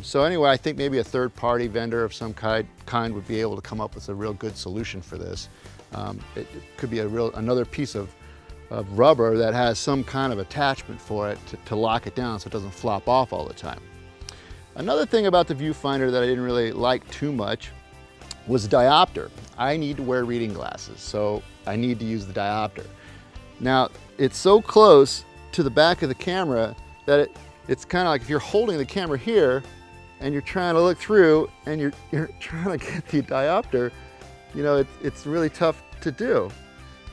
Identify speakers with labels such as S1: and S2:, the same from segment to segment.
S1: So anyway, I think maybe a third-party vendor of some kind would be able to come up with a real good solution for this. It could be another piece of rubber that has some kind of attachment for it to lock it down so it doesn't flop off all the time. Another thing about the viewfinder that I didn't really like too much was the diopter. I need to wear reading glasses, so I need to use the diopter. Now, it's so close to the back of the camera that it's kind of like if you're holding the camera here and you're trying to look through and you're trying to get the diopter, you know, it's really tough to do.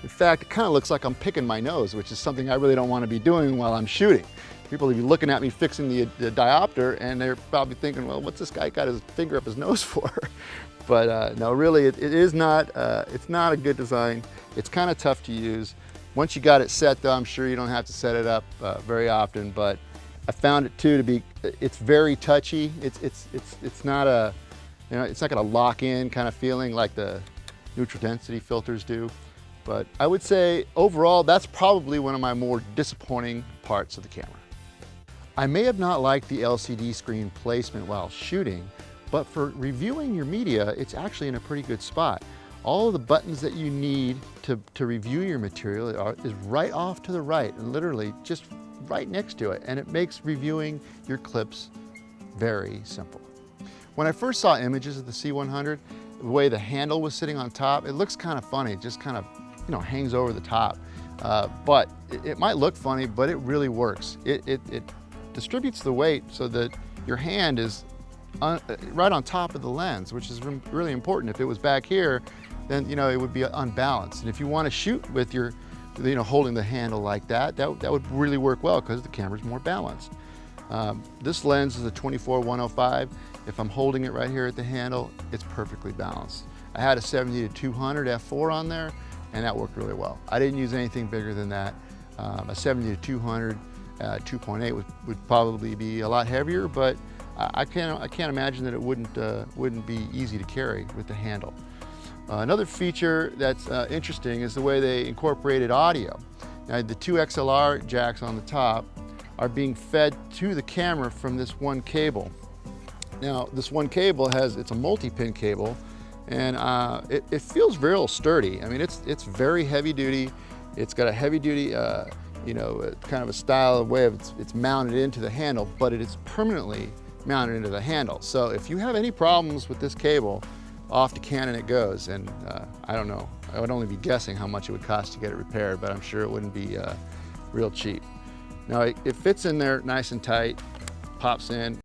S1: In fact, it kind of looks like I'm picking my nose, which is something I really don't want to be doing while I'm shooting. People will be looking at me fixing the diopter and they're probably thinking, well, what's this guy got his finger up his nose for? But no, really, it's not a good design. It's kind of tough to use. Once you got it set though, I'm sure you don't have to set it up very often, but I found it too to be, it's very touchy. It's not a, you know, it's not gonna lock in kind of feeling like the neutral density filters do. But I would say overall, that's probably one of my more disappointing parts of the camera. I may have not liked the LCD screen placement while shooting, but for reviewing your media, it's actually in a pretty good spot. All of the buttons that you need to review your material is right off to the right, and literally just right next to it, and it makes reviewing your clips very simple. When I first saw images of the C100, the way the handle was sitting on top, it looks kind of funny, it just kind of, you know, hangs over the top. But it might look funny, but it really works. It distributes the weight so that your hand is right on top of the lens, which is really important. If it was back here, then, you know, it would be unbalanced. And if you want to shoot with your, you know, holding the handle like that, that would really work well because the camera's more balanced. This lens is a 24-105. If I'm holding it right here at the handle, it's perfectly balanced. I had a 70-200 f4 on there, and that worked really well. I didn't use anything bigger than that. A 70-200 2.8 would probably be a lot heavier, but I can't imagine that it wouldn't be easy to carry with the handle. Another feature that's interesting is the way they incorporated audio. Now, the two XLR jacks on the top are being fed to the camera from this one cable. Now, this one cable it's a multi-pin cable, and it feels real sturdy. I mean, it's very heavy duty. It's got a heavy duty, you know, kind of a style of way of it's mounted into the handle, but it is permanently mounted into the handle. So if you have any problems with this cable, off to Canon it goes, and I don't know, I would only be guessing how much it would cost to get it repaired, but I'm sure it wouldn't be real cheap. Now it fits in there nice and tight, pops in,